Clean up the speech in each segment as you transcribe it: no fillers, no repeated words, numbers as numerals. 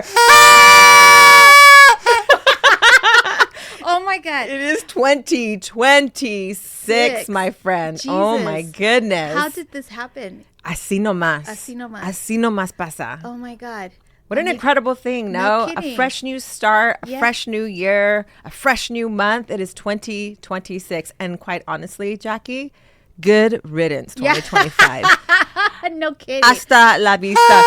year. Oh my God. It is 2026, my friend. Jesus. Oh my goodness. How did this happen? Así nomás. Así nomás. Así nomás pasa. Oh my God. What an incredible thing, no no? A kidding. fresh new start, a Yeah. fresh new year, a fresh new month. It is 2026. And quite honestly, Jackie, good riddance 2025. No kidding. Hasta la vista.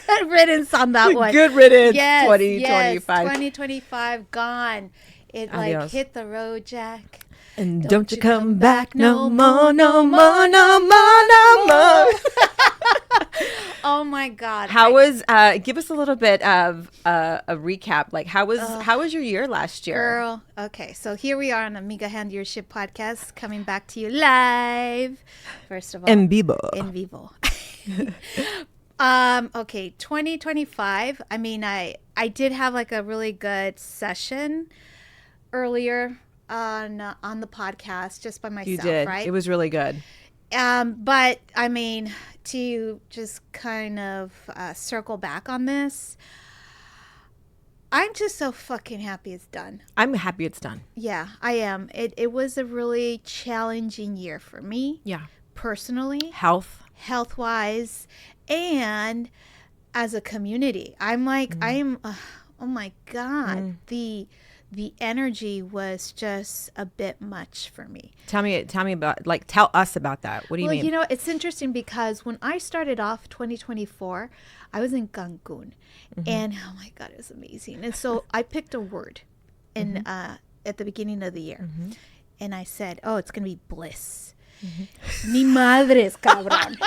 Good riddance on that one. Good riddance Yes, 2025. 2025 gone. It like Adios. hit the road, Jack. And don't you come back no more, no more, no more, no more. Oh my God. How was give us a little bit of a recap. Like how was your year last year? Girl, okay, so here we are on Amiga Hand Your Ship podcast, coming back to you live. First of all, En vivo. in vivo. Okay, 2025. I mean, I did have like a really good session earlier on the podcast just by myself. You did. Right? It was really good. But I mean, to just kind of circle back on this, I'm just so fucking happy it's done. I'm happy it's done. Yeah, I am. It was a really challenging year for me. Yeah. Personally, Health wise, and as a community. I'm like, oh my God, the energy was just a bit much for me. Tell me about, like, tell us about that. What do you mean? Well, you know, it's interesting because when I started off 2024, I was in Cancun, and oh my God, it was amazing. And so I picked a word in at the beginning of the year, and I said, "Oh, it's gonna be bliss." Ni madres, cabrón.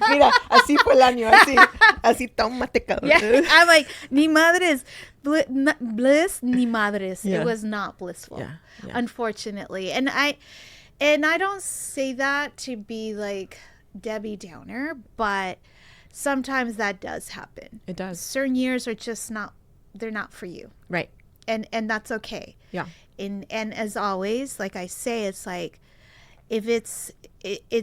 Mira, así fue el año, así tómate, cabrón. Yeah, I'm like, ni madres, bliss, ni madres. Yeah. It was not blissful, Yeah. unfortunately. And I don't say that to be like Debbie Downer, but sometimes that does happen. It does. Certain years are just not, they're not for you. Right. And that's okay. Yeah. And as always, like I say, it's like, if it's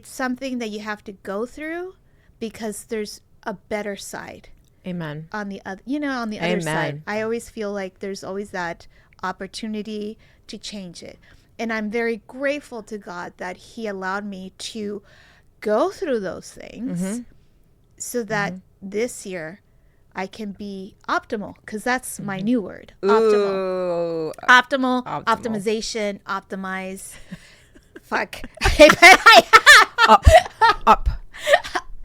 something that you have to go through because there's a better side. Amen. On the other, on the other side, I always feel like there's always that opportunity to change it. And I'm very grateful to God that he allowed me to go through those things so that this year I can be optimal, because that's my new word. Optimal. Ooh. Optimal. Optimization. Optimize. Fuck. Up.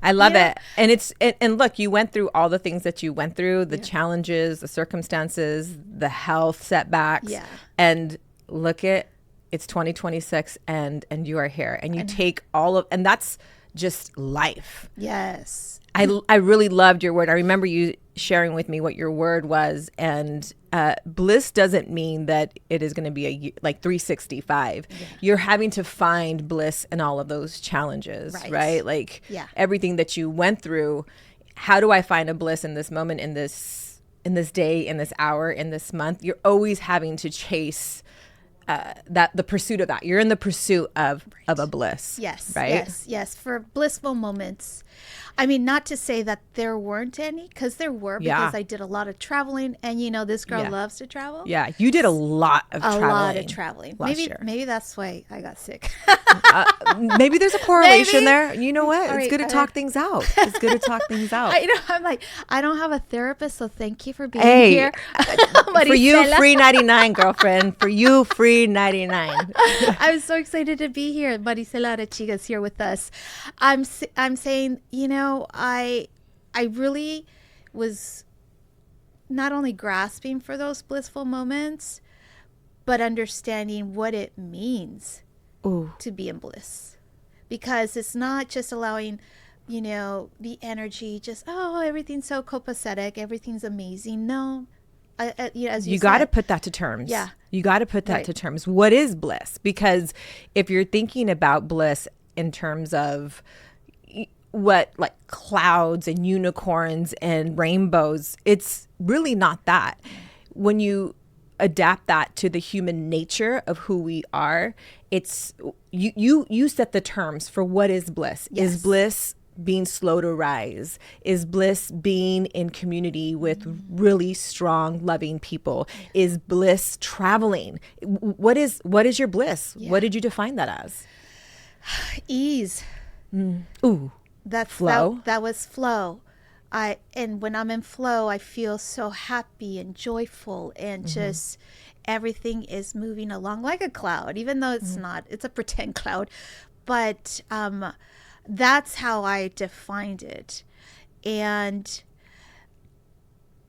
I love it. And and look, you went through all the things that you went through, the challenges, the circumstances, the health setbacks. Yeah. And look it's 2026 and you are here, and you take and that's just life. Yes. I really loved your word. I remember you sharing with me what your word was, and bliss doesn't mean that it is going to be like 365. Yeah. You're having to find bliss in all of those challenges, right? Like everything that you went through. How do I find a bliss in this moment, in this day, in this hour, in this month? You're always having to chase the pursuit of that. You're in the pursuit of a bliss. Yes. Right. Yes. For blissful moments. I mean, not to say that there weren't any, because there were, because I did a lot of traveling, and this girl loves to travel. Yeah, you did a lot of traveling. Last year. Maybe that's why I got sick. Maybe there's a correlation there. You know what? Right, it's good to talk things out. It's good to talk things out. I'm like, I don't have a therapist, so thank you for being here. For you, free 99, girlfriend. For you, free 99. I'm so excited to be here. Maricela Arechiga is here with us. I'm saying, I really was not only grasping for those blissful moments, but understanding what it means to be in bliss. Because it's not just allowing, the energy, just, everything's so copacetic, everything's amazing. No. As you got to put that to terms. Yeah. You got to put that to terms. What is bliss? Because if you're thinking about bliss in terms of what, like clouds and unicorns and rainbows, it's really not that. When you adapt that to the human nature of who we are, it's you set the terms for what is bliss. Yes. Is bliss being slow to rise? Is bliss being in community with really strong, loving people? Is bliss traveling? What is your bliss? Yeah. What did you define that as? Ease. Ooh, That's flow. That was flow. And when I'm in flow, I feel so happy and joyful, and just everything is moving along like a cloud, even though it's not. It's a pretend cloud, but that's how I defined it, and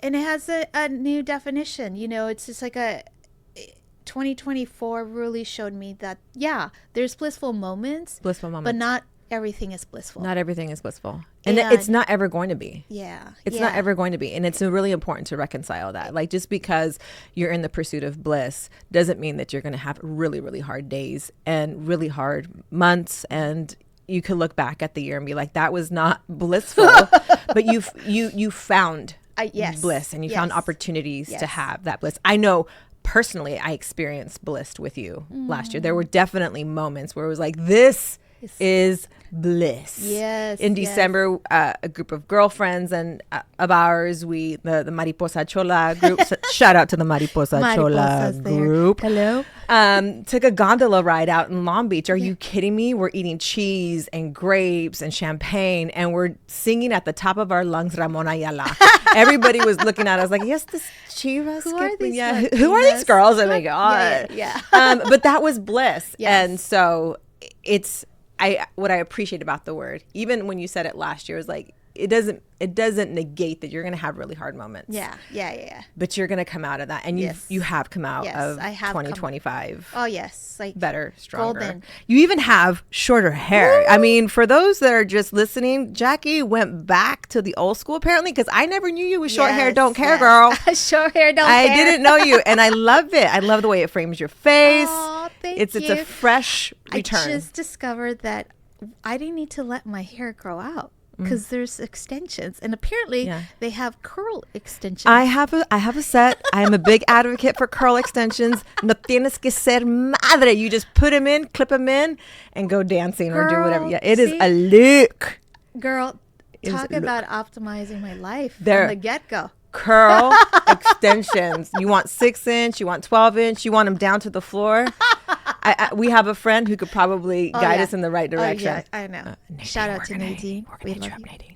it has a new definition. It's just like 2024 really showed me that there's blissful moments, but not everything is blissful. Not everything is blissful. And it's not ever going to be. Yeah. It's not ever going to be. And it's really important to reconcile that. Like, just because you're in the pursuit of bliss doesn't mean that you're going to have really, really hard days and really hard months. And you could look back at the year and be like, that was not blissful. But you found bliss, and you found opportunities to have that bliss. I know personally, I experienced bliss with you last year. There were definitely moments where it was like, this is bliss. Yes. In December, a group of girlfriends and of ours, the Mariposa Chola group, shout out to the Mariposa Chola group. Hello. Took a gondola ride out in Long Beach. Are you kidding me? We're eating cheese and grapes and champagne, and we're singing at the top of our lungs, Ramon Ayala. Everybody was looking at us like, yes, this Chivas. Who are these? Who are these girls? Oh my God. Yeah. But that was bliss. Yes. And so what I appreciate about the word, even when you said it last year, is like, it doesn't negate that you're going to have really hard moments. Yeah. But you're going to come out of that, and you have come out of 2025. Oh yes, like better, stronger. Golden. You even have shorter hair. Woo! I mean, for those that are just listening, Jackie went back to the old school apparently, because I never knew you with short hair. Don't care, girl. Short hair, don't care. I didn't know you, and I love it. I love the way it frames your face. Oh, thank you. It's a fresh return. I just discovered that I didn't need to let my hair grow out, because there's extensions, and apparently they have curl extensions. I have a set. I am a big advocate for curl extensions. No tienes que ser madre. You just put them in, clip them in, and go dancing or do whatever. Yeah, it is a look. Girl, talk about optimizing my life from the get-go. Curl extensions. You want 6-inch, you want 12-inch, you want them down to the floor. We have a friend who could probably guide us in the right direction. Yeah, I know. Shout out to Nadine. We love you, Nadine.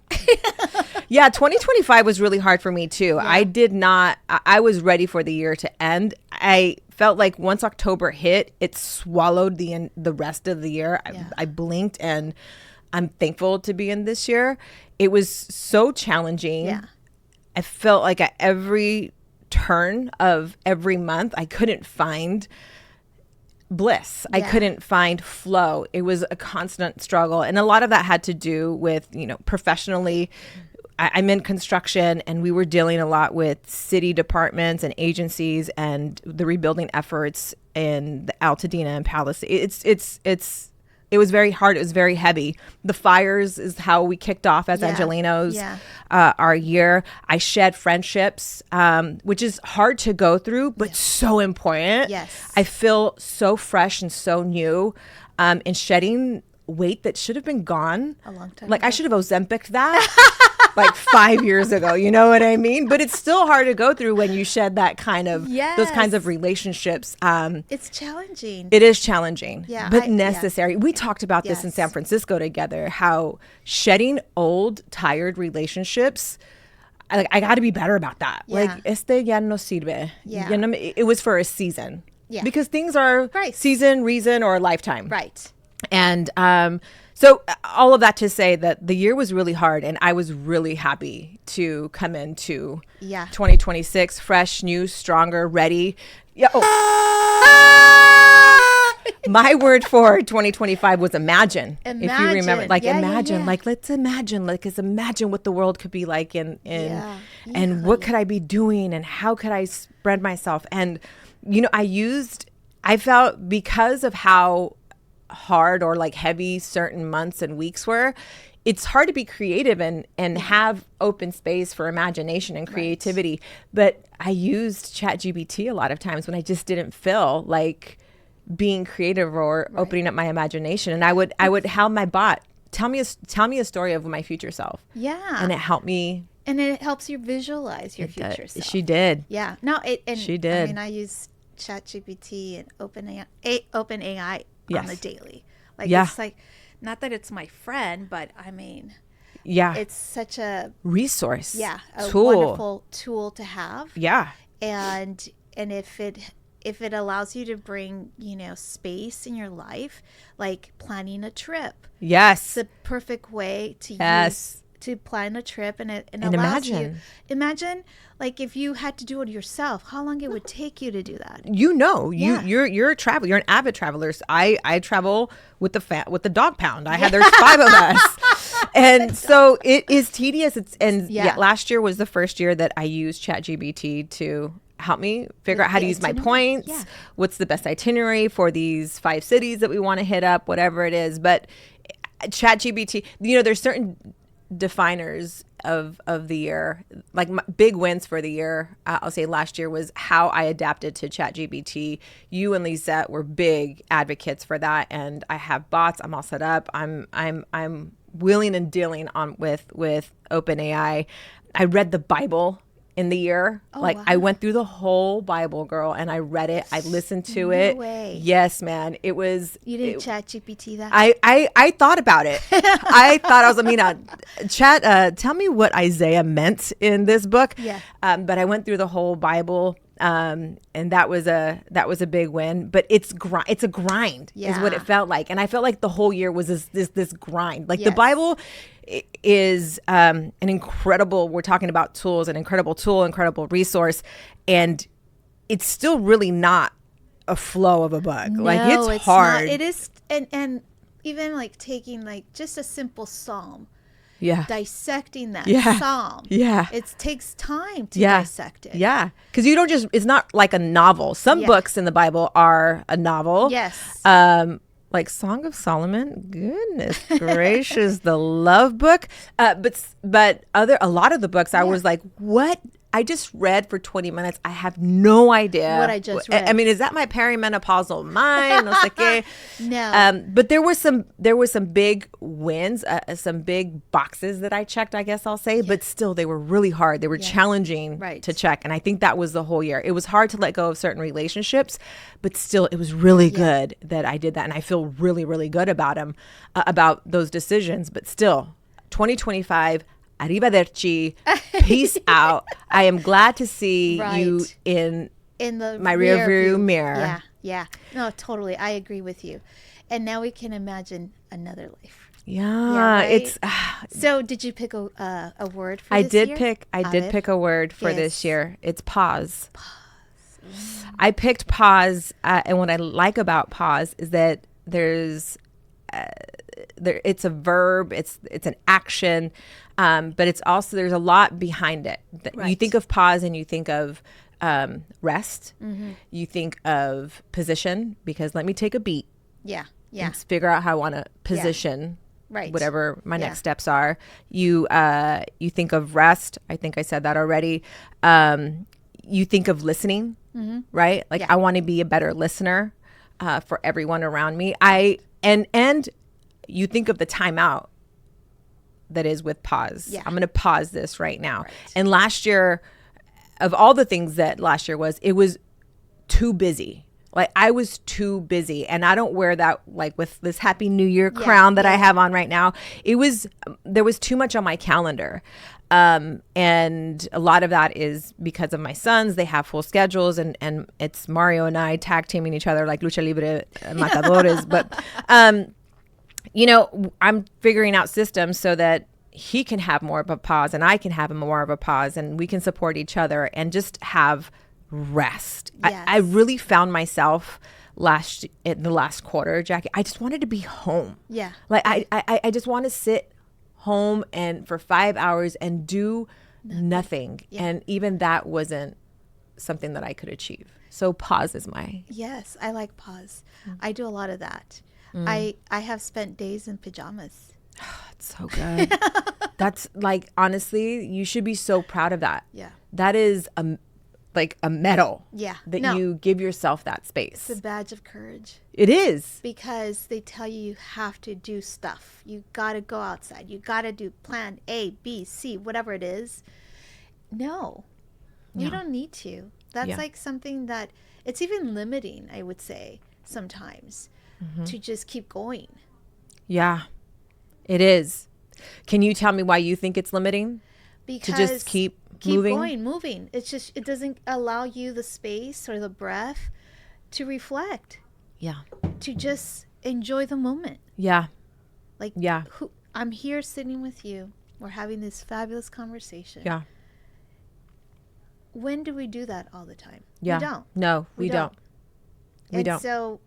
Yeah, 2025 was really hard for me too. Yeah. I was ready for the year to end. I felt like once October hit, it swallowed the rest of the year. I blinked, and I'm thankful to be in this year. It was so challenging. Yeah. I felt like at every turn of every month, I couldn't find bliss. I couldn't find flow. It was a constant struggle. And a lot of that had to do with, professionally, I'm in construction, and we were dealing a lot with city departments and agencies and the rebuilding efforts in the Altadena and Palisades. It was very hard. It was very heavy. The fires is how we kicked off as Angelenos our year. I shed friendships, which is hard to go through, but so important. Yes. I feel so fresh and so new in shedding weight that should have been gone. A long time Like ago. I should have Ozempic'd that like 5 years ago. You know what I mean? But it's still hard to go through when you shed that kind of, those kinds of relationships. It's challenging. It is challenging, but necessary. Yeah. We talked about this in San Francisco together, how shedding old, tired relationships, I got to be better about that. Yeah. Like, ya no sirve. Yeah. It was for a season. Yeah. Because things are season, reason, or a lifetime. Right. And so all of that to say that the year was really hard, and I was really happy to come into 2026 fresh, new, stronger, ready. Yeah. My word for 2025 was imagine. If you remember, like imagine, like let's imagine what the world could be like and what could I be doing and how could I spread myself? And I felt because of how hard or like heavy certain months and weeks were, it's hard to be creative and have open space for imagination and creativity. But I used ChatGPT a lot of times when I just didn't feel like being creative or opening up my imagination. And I would have my bot tell me a story of my future self. Yeah. And it helped me. And it helps you visualize your future self. She did. Yeah. No, she did. I mean, I use ChatGPT and OpenAI on the daily. Like, it's like, not that it's my friend, but I mean, it's such a resource. Yeah. A tool. Wonderful tool to have. Yeah. And if it allows you to bring, space in your life, like planning a trip. Yes. It's the perfect way to use to plan a trip, and allows imagine like if you had to do it yourself, how long it would take you to do that. You're a traveler. You're an avid traveler. I travel with the dog pound. There's 5 of us. And so it is tedious. Last year was the first year that I used ChatGPT to help me figure out how to use my points. Yeah. What's the best itinerary for these 5 cities that we want to hit up, whatever it is. But ChatGPT, there's certain definers of the year, like big wins for the year. I'll say last year was how I adapted to ChatGPT. You and Lisette were big advocates for that, and I have bots. I'm all set up. I'm willing and dealing with OpenAI. I read the Bible in the year. Wow. I went through the whole Bible, girl, and I read it. I listened to it. Way. Yes, man. It was. You didn't ChatGPT that? I thought about it. I thought I was, Chat, tell me what Isaiah meant in this book. Yeah. But I went through the whole Bible. And that was a big win, but it's a grind is what it felt like. And I felt like the whole year was this grind. Like the Bible is an incredible, we're talking about tools, an incredible tool, incredible resource. And it's still really not a flow of a book. No, it's hard. Not. It is. And even like taking like just a simple Psalm. Yeah. Dissecting that psalm. Yeah. It takes time to dissect it. Yeah. Because you don't it's not like a novel. Some books in the Bible are a novel. Yes. Like Song of Solomon. Goodness gracious. The love book. But a lot of the books I was like, what? I just read for 20 minutes. I have no idea what I just read. I mean, is that my perimenopausal mind? I was like, no. But there were some big wins, some big boxes that I checked, I guess I'll say. But still, they were really hard. They were challenging to check, and I think that was the whole year. It was hard to let go of certain relationships, but still, it was really good that I did that, and I feel really, really good about them, about those decisions. But still, 2025. Arrivederci. Peace out. I am glad to see you in my rear view mirror. Yeah. No, totally. I agree with you. And now we can imagine another life. Yeah, it's. So, did you pick a word for this year? I did pick a word for this year. It's pause. I picked pause, and what I like about pause is that there's. It's a verb. It's an action. But it's also, there's a lot behind it. You think of pause and you think of rest. Mm-hmm. You think of position, because let me take a beat. Yeah. And figure out how I want to position whatever my next steps are. You think of rest. I think I said that already. You think of listening, right? Like I want to be a better listener for everyone around me. And you think of the timeout that is with pause. Yeah. I'm going to pause this right now. Right. And last year, of all the things that last year was, it was too busy. Like I was too busy, and I don't wear that like with this Happy New Year crown that I have on right now. There was too much on my calendar. And a lot of that is because of my sons. They have full schedules, and it's Mario and I tag teaming each other like lucha libre matadores. But, I'm figuring out systems so that he can have more of a pause and I can have more of a pause, and we can support each other and just have rest. Yes. I really found myself in the last quarter, Jackie. I just wanted to be home. Yeah. Like I just want to sit home and for 5 hours and do nothing. Yeah. And even that wasn't something that I could achieve. So pause is Yes, I like pause. I do a lot of that. I have spent days in pajamas. It's so good. That's like, honestly, you should be so proud of that. Yeah. That is like a medal. Yeah. That No. you give yourself that space. It's a badge of courage. It is. Because they tell you have to do stuff. You got to go outside. You got to do plan A, B, C, whatever it is. No, you don't need to. That's like something that it's even limiting, I would say, sometimes to just keep going. Yeah, it is. Can you tell me why you think it's limiting? Because to just keep moving? moving. It's just, it doesn't allow you the space or the breath to reflect. Yeah. To just enjoy the moment. Yeah. Like, I'm here sitting with you. We're having this fabulous conversation. Yeah. When do we do that all the time? Yeah. We don't. No, we don't. We don't. So,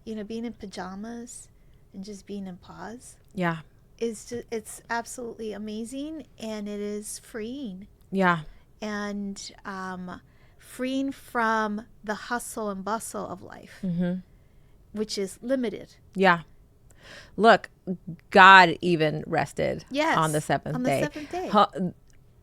being in pajamas and just being in pause. Yeah. It's absolutely amazing, and it is freeing. Yeah. And freeing from the hustle and bustle of life, which is limited. Yeah. Look, God even rested on the seventh day. On the seventh day.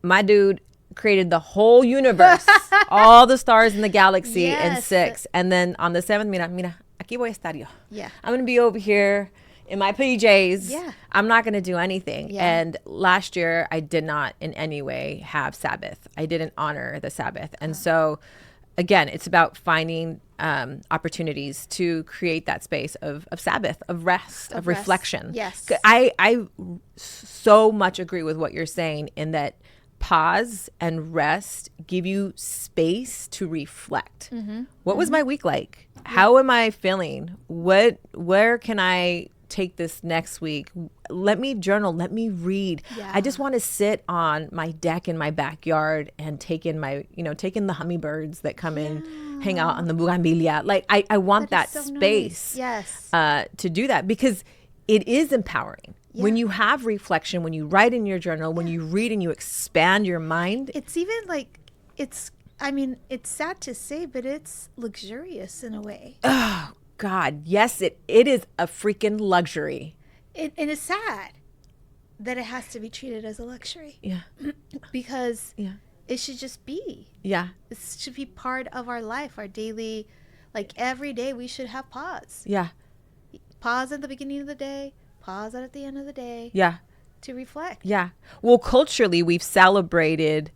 My dude created the whole universe, all the stars in the galaxy in 6. And then on the 7th, mira, aquí voy a estar yo. Yeah. I'm going to be over here in my PJs. Yeah. I'm not going to do anything. Yeah. And last year, I did not in any way have Sabbath. I didn't honor the Sabbath. And so, again, it's about finding opportunities to create that space of Sabbath, of rest, of reflection. Yes. I so much agree with what you're saying in that pause and rest give you space to reflect. What was my week like? How am I feeling? Where can I take this next week? Let me journal. Let me read. Yeah. I just want to sit on my deck in my backyard and take in the hummingbirds that come in, hang out on the bougainvillea. Like I want that so space nice. Yes. to do that, because it is empowering. Yeah. When you have reflection, when you write in your journal, when you read and you expand your mind. It's even like, it's sad to say, but it's luxurious in a way. Oh, God. Yes, it is a freaking luxury. And it's sad that it has to be treated as a luxury. Yeah. Because it should just be. Yeah. It should be part of our life, our daily, like every day we should have pause. Yeah. Pause at the beginning of the day. Pause at the end of the day. Yeah. To reflect. Yeah. Well, culturally, we've celebrated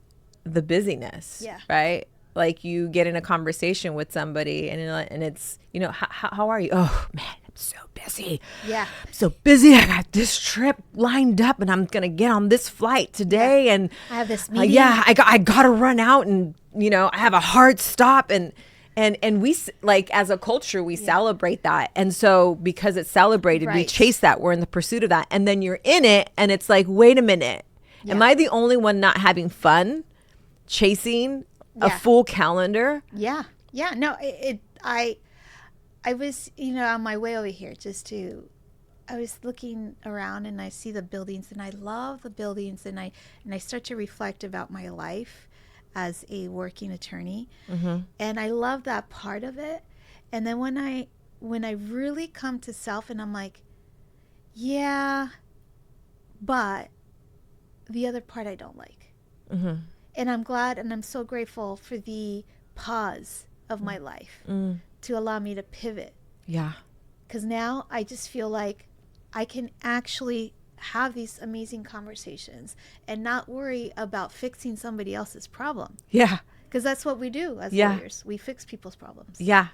the busyness. Yeah. Right? Like you get in a conversation with somebody and it's, how are you? Oh, man, I'm so busy. Yeah. I'm so busy. I got this trip lined up and I'm going to get on this flight today. Yeah. And I have this meeting. I got to run out and, I have a hard stop. And we, like, as a culture, we celebrate that. And so because it's celebrated, we chase that. We're in the pursuit of that. And then you're in it and it's like, wait a minute. Yeah. Am I the only one not having fun chasing a full calendar? Yeah. Yeah. No, I was, on my way over here I was looking around and I see the buildings and I love the buildings and I start to reflect about my life as a working attorney. And I love that part of it. And then when I really come to self and I'm like, yeah, but the other part I don't like. And I'm glad and I'm so grateful for the pause of my life to allow me to pivot. Yeah. Because now I just feel like I can actually have these amazing conversations and not worry about fixing somebody else's problem. Yeah. Because that's what we do as lawyers. We fix people's problems. Yeah.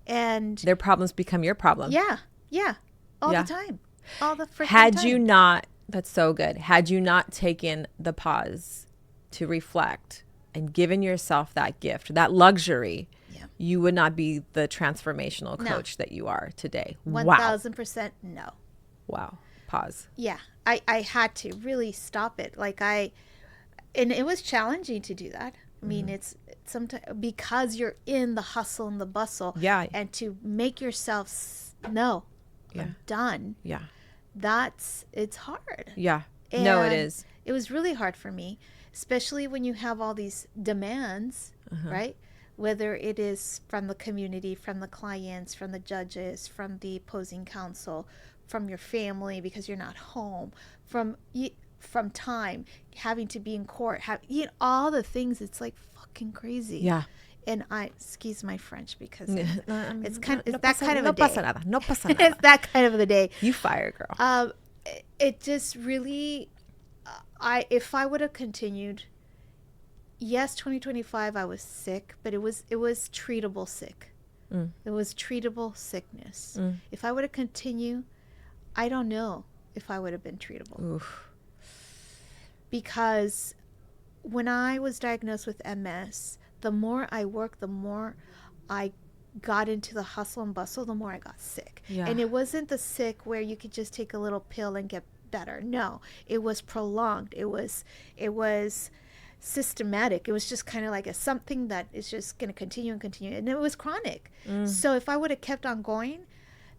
And their problems become your problem. Yeah. Yeah. All the time. All the freaking time. That's so good. Had you not taken the pause to reflect and given yourself that gift, that luxury, you would not be the transformational coach that you are today. 1000% no. Wow. Pause. Yeah. I had to really stop it. And it was challenging to do that. I mean, it's sometimes because you're in the hustle and the bustle. Yeah. And to make yourself I'm done. Yeah. It's hard. Yeah. And no, it is. It was really hard for me, especially when you have all these demands, right? Whether it is from the community, from the clients, from the judges, from the opposing counsel, from your family because you're not home, from time, having to be in court, all the things. It's like fucking crazy. Yeah. and excuse my French because it's No that kind of a no day. pasa nada. No pasa nada. It's that kind of a day. You fire, girl. It just really, if I would have continued, yes, 2025 I was sick, but it was treatable sick. It was treatable sickness. If I would have continued, I don't know if I would have been treatable. Oof. Because when I was diagnosed with MS, the more I worked, the more I got into the hustle and bustle, the more I got sick. Yeah. And it wasn't the sick where you could just take a little pill and get better. No, it was prolonged. It was systematic. It was just kind of like something that is just going to continue and continue. And it was chronic. So if I would have kept on going,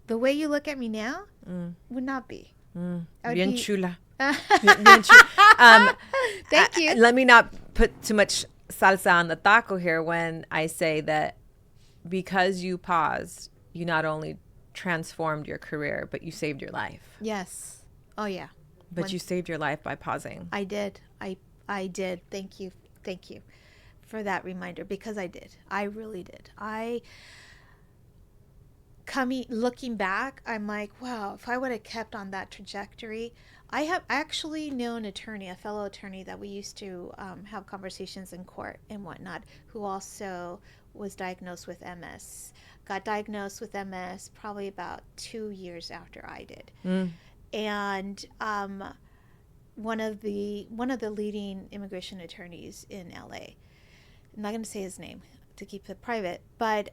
the way you look at me now would not be. Bien chula. Bien chula. Thank you. Let me not put too much salsa on the taco here when I say that because you paused, you not only transformed your career, but you saved your life. Yes. Oh, yeah. But you saved your life by pausing. I did. I did. Thank you for that reminder, because I did. I really did. Looking back, I'm like, wow, if I would have kept on that trajectory. I actually know an attorney, a fellow attorney that we used to have conversations in court and whatnot, who also was diagnosed with MS. Got diagnosed with MS probably about 2 years after I did. And one of the leading immigration attorneys in LA. I'm not going to say his name to keep it private, but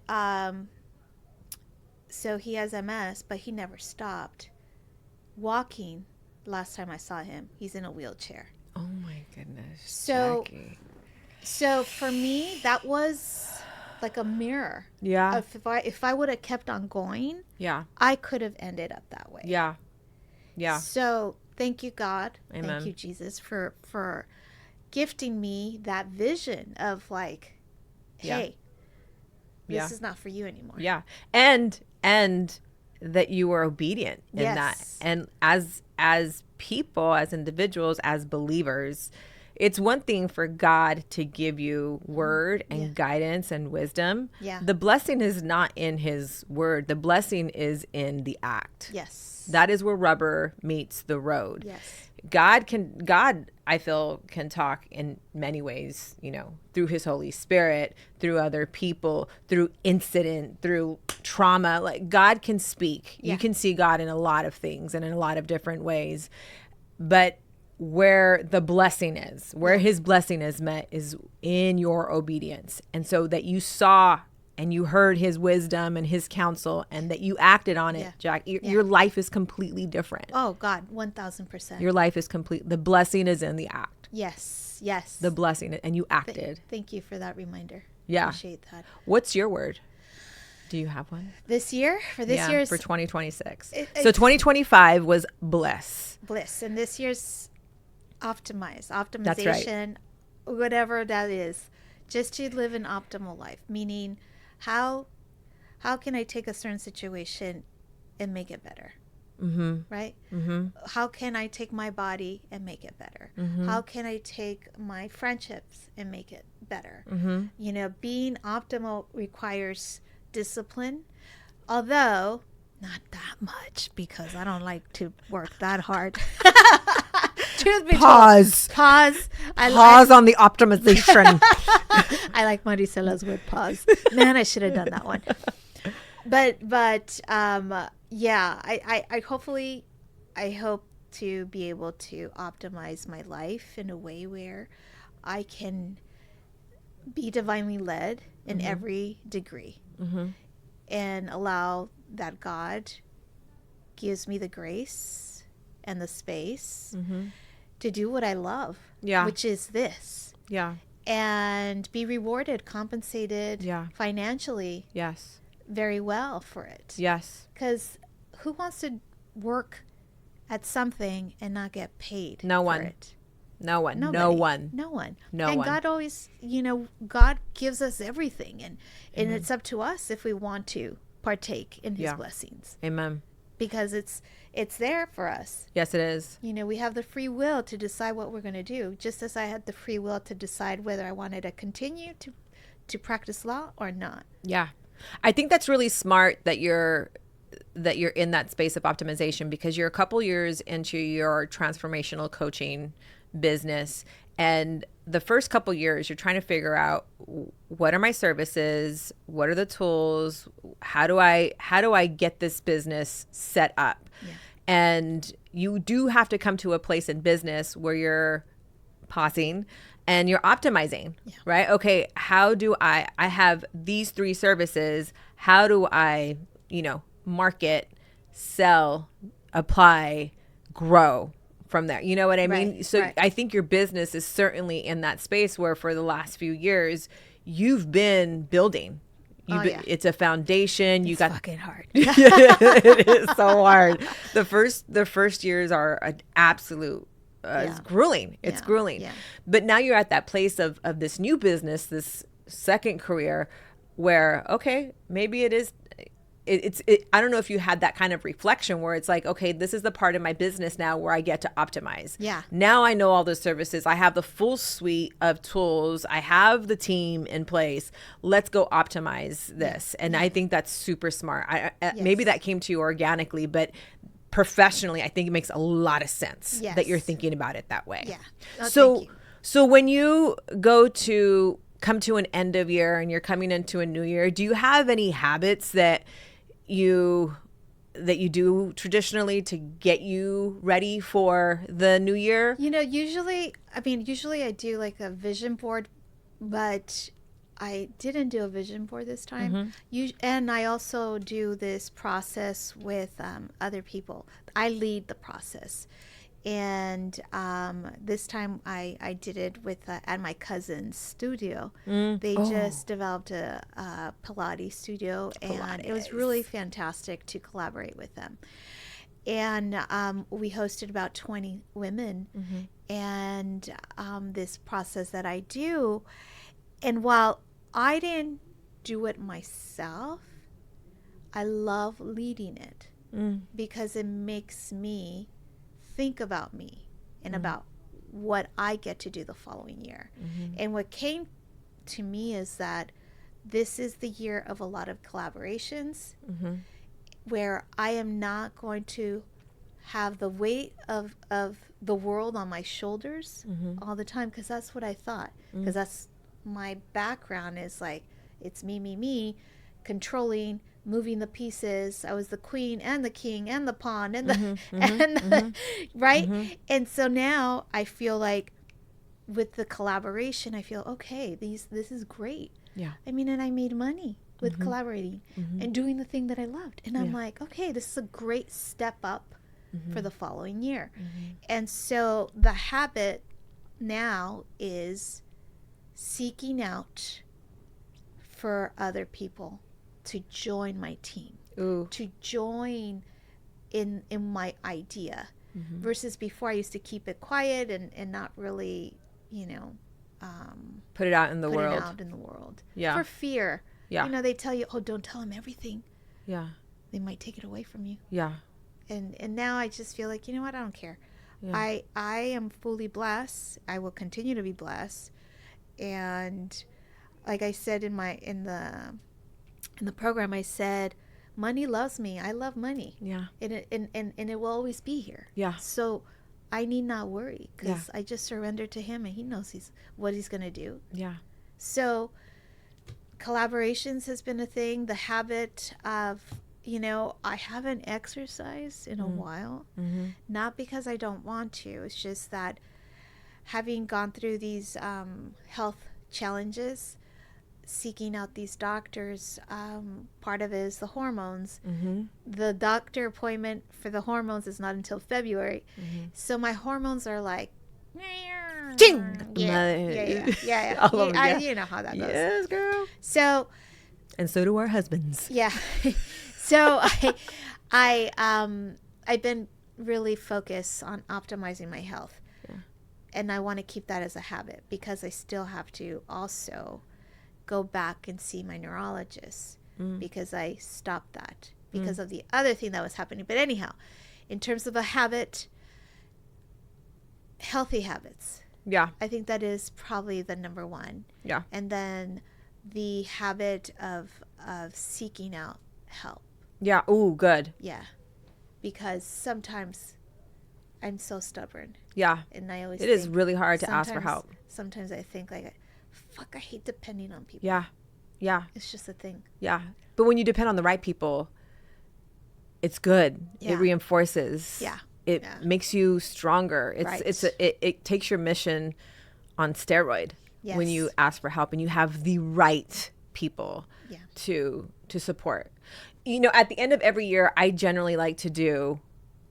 so he has MS, but he never stopped walking. Last time I saw him, he's in a wheelchair. Oh my goodness. So, Jackie. So for me, that was like a mirror. Yeah. If I would have kept on going, yeah, I could have ended up that way. Yeah. Yeah. So thank you, God. Amen. Thank you, Jesus, for gifting me that vision of like, hey, this is not for you anymore. Yeah. And that you were obedient in that. And as people, as individuals, as believers, it's one thing for God to give you word and guidance and wisdom. Yeah. The blessing is not in his word. The blessing is in the act. Yes. That is where rubber meets the road. Yes. God, I feel, can talk in many ways, through his Holy Spirit, through other people, through incident, through trauma. Like, God can speak. You can see God in a lot of things and in a lot of different ways. But where the blessing is, where his blessing is met, is in your obedience. And so that you saw and you heard his wisdom and his counsel, and that you acted on it, Jack, your life is completely different. Oh, God, 1,000%. Your life is complete. The blessing is in the act. Yes, yes. The blessing, and you acted. Thank you for that reminder. Yeah. Appreciate that. What's your word? Do you have one? This year? For this year's? For 2026. So 2025 was bliss. Bliss. And this year's optimization, That's right. Whatever that is. Just to live an optimal life, meaning how can I take a certain situation and make it better? Right? How can I take my body and make it better? How can I take my friendships and make it better? Being optimal requires discipline, although not that much, because I don't like to work that hard. Truth be Pause. Told. Pause. Pause on the optimization. I like Maricela's word pause. Man, I should have done that one. But yeah, I hope to be able to optimize my life in a way where I can be divinely led in every degree, and allow that God gives me the grace and the space to do what I love, which is this. Yeah. And be rewarded, compensated financially. Yes. Very well for it. Yes. Because who wants to work at something and not get paid No for one. it? No one. Nobody. No one. No one. No and one. God always, God gives us everything. And it's up to us if we want to partake in his blessings. Amen. Because it's there for us. Yes, it is. We have the free will to decide what we're going to do, just as I had the free will to decide whether I wanted to continue to practice law or not. Yeah. I think that's really smart that you're in that space of optimization, because you're a couple years into your transformational coaching business, and the first couple years you're trying to figure out, what are my services, what are the tools, how do I get this business set up. And you do have to come to a place in business where you're pausing and you're optimizing, right? Okay, how do I have these 3 services, how do I, market, sell, apply, grow from there? You know what I mean? So I think your business is certainly in that space where for the last few years you've been building. It's a foundation. It's fucking hard. It is so hard. The first years are an absolute it's grueling. It's grueling. Yeah. But now you're at that place of this new business, this second career, where, okay, maybe it is. I don't know if you had that kind of reflection where it's like, okay, this is the part of my business now where I get to optimize. Yeah. Now I know all the services. I have the full suite of tools. I have the team in place. Let's go optimize this. And I think that's super smart. Maybe that came to you organically, but professionally, I think it makes a lot of sense that you're thinking about it that way. Yeah. So when you come to an end of year and you're coming into a new year, do you have any habits that you do traditionally to get you ready for the new year? Usually I do like a vision board, but I didn't do a vision board this time. And I also do this process with other people. I lead the process. And this time I did it with at my cousin's studio. They just developed a Pilates studio, and it was really fantastic to collaborate with them. And we hosted about 20 women, and this process that I do. And while I didn't do it myself, I love leading it because it makes me think about me and about what I get to do the following year. And what came to me is that this is the year of a lot of collaborations where I am not going to have the weight of the world on my shoulders all the time, because that's what I thought, because that's my background is like, it's me, controlling, moving the pieces. I was the queen and the king and the pawn and the right. And so now I feel like with the collaboration, I feel okay, this is great. I mean, and I made money with collaborating and doing the thing that I loved. And I'm like, okay, this is a great step up for the following year. And so the habit now is seeking out for other people to join my team, to join in my idea, versus before I used to keep it quiet and not really, put it out in the world. For fear. They tell you, don't tell them everything. They might take it away from you. And now I just feel like, you know what, I don't care. I am fully blessed. I will continue to be blessed. And like I said in the program, I said, money loves me. I love money. And it will always be here. So I need not worry, because I just surrender to him, and he knows what he's going to do. So collaborations has been a thing. The habit of, I haven't exercised in a while, not because I don't want to. It's just that having gone through these health challenges, seeking out these doctors, part of it is the hormones. The doctor appointment for the hormones is not until February. So my hormones are like, Ching! Yeah. You know how that goes. Yes, girl. So, and so do our husbands. So I've been really focused on optimizing my health. And I want to keep that as a habit, because I still have to also go back and see my neurologist, because I stopped that because of the other thing that was happening. But anyhow, in terms of a habit, healthy habits. I think that is probably the number one. And then the habit of seeking out help. Yeah. Ooh, good. Yeah. Because sometimes I'm so stubborn. Yeah. And I always It is really hard to ask for help. Sometimes I think like, fuck, I hate depending on people. Yeah. Yeah. It's just a thing. Yeah. But when you depend on the right people, it's good. Yeah. It reinforces. Yeah. It makes you stronger. It takes your mission on steroid when you ask for help and you have the right people to support. You know, at the end of every year, I generally like to do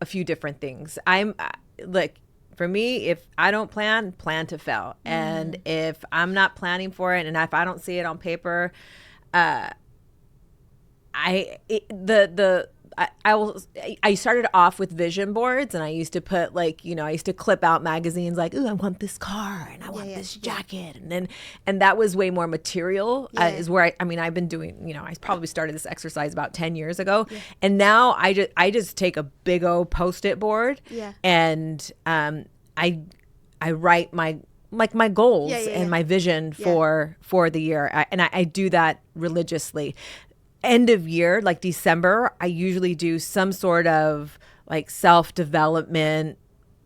a few different things. For me, if I don't plan to fail. And if I'm not planning for it and if I don't see it on paper, I started off with vision boards, and I used to put I used to clip out magazines like, ooh, I want this car and I want this jacket. And that was way more material is where I've been doing, I probably started this exercise about 10 years ago. Yeah. And now I just take a big old Post-it board and I write my goals and my vision for the year. I do that religiously. End of year, like December, I usually do some sort of like self-development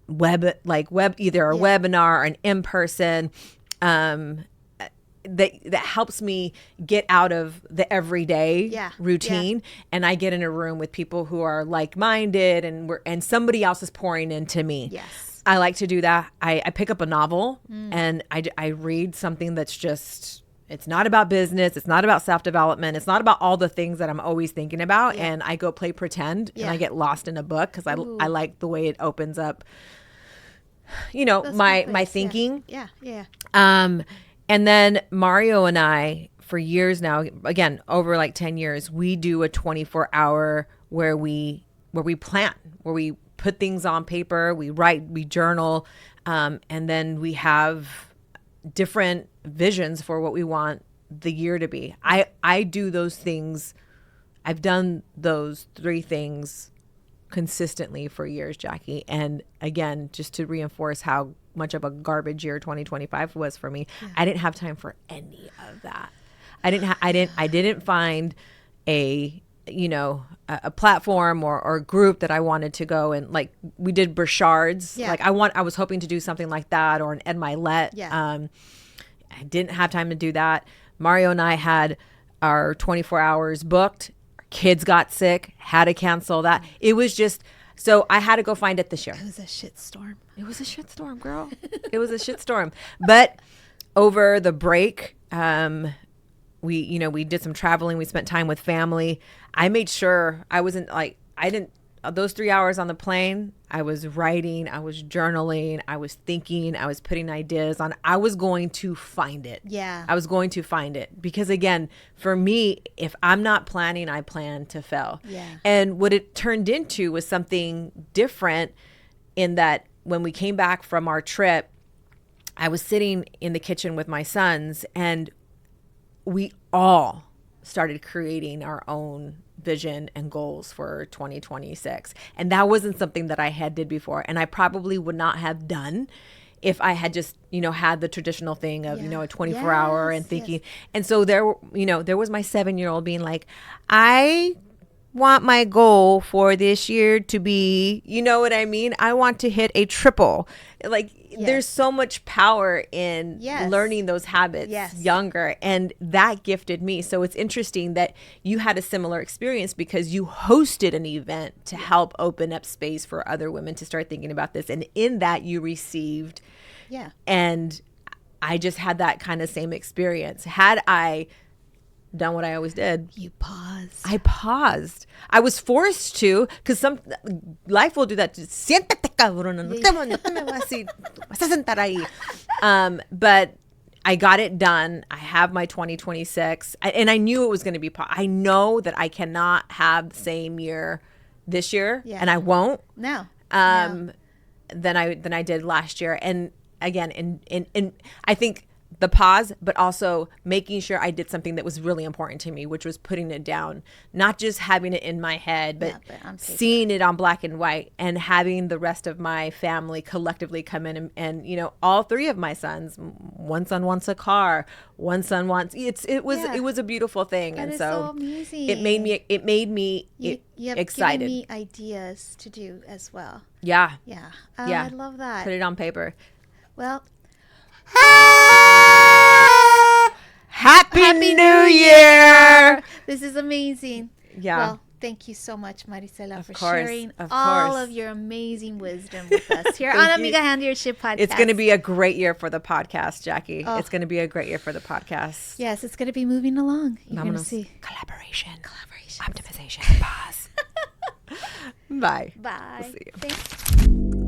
either a webinar or an in-person that helps me get out of the everyday routine. And I get in a room with people who are like-minded and somebody else is pouring into me. Yes. I like to do that. I pick up a novel and I read something that's just, it's not about business. It's not about self-development. It's not about all the things that I'm always thinking about. And I go play pretend and I get lost in a book because I like the way it opens up, my thinking. Yeah. And then Mario and I, for years now, again, over like 10 years, we do a 24-hour where we plan, where we put things on paper, we write, we journal, and then we have different visions for what we want the year to be. I do those things. I've done those 3 things consistently for years, Jackie. And again, just to reinforce how much of a garbage year 2025 was for me, I didn't have time for any of that. I didn't find a platform or a group that I wanted to go and like we did Burchard's. Like I was hoping to do something like that or an Ed Milet. I didn't have time to do that. Mario and I had our 24 hours booked. Our kids got sick, had to cancel that. It was just, so I had to go find it this year. It was a shitstorm. It was a shitstorm, girl. It was a shitstorm. But over the break, we did some traveling. We spent time with family. I made sure those 3 hours on the plane, I was writing, I was journaling, I was thinking, I was putting ideas on. I was going to find it. Yeah. I was going to find it. Because again, for me, if I'm not planning, I plan to fail. Yeah. And what it turned into was something different in that when we came back from our trip, I was sitting in the kitchen with my sons and we all started creating our own vision and goals for 2026. And that wasn't something that I had did before. And I probably would not have done if I had just, had the traditional thing of, a 24 hour and thinking. And so there was my 7-year-old being like, I want my goal for this year to be, you know what I mean? I want to hit a triple. Like there's so much power in learning those habits younger, and that gifted me. So it's interesting that you had a similar experience because you hosted an event to help open up space for other women to start thinking about this. And in that you received. Yeah. And I just had that kind of same experience. Had I done what I always did. You paused. I paused. I was forced to, because life will do that. Siéntate, cabrón. No te me vas a sentar ahí. But I got it done. I have my 2026, and I knew it was going to be. I know that I cannot have the same year this year, and I won't. No. Than I did last year, and again, and I think the pause, but also making sure I did something that was really important to me, which was putting it down, not just having it in my head, but seeing it on black and white, and having the rest of my family collectively come in and you know, all three of my sons, one son wants a car, one son wants, it was a beautiful thing. That and is so amazing. it made me you have excited. given me ideas to do as well. Yeah. Yeah. Yeah. I love that. Put it on paper. Well, Happy New Year! This is amazing. Yeah. Well, thank you so much, Maricela, for course, sharing of all course. of your amazing wisdom with us here on Amiga Handiership Podcast. It's going to be a great year for the podcast, Jackie. It's going to be a great year for the podcast. Yes, it's going to be moving along. You're going to see. Collaboration. Optimization. Pause. Bye. Bye. We'll see you. Thanks.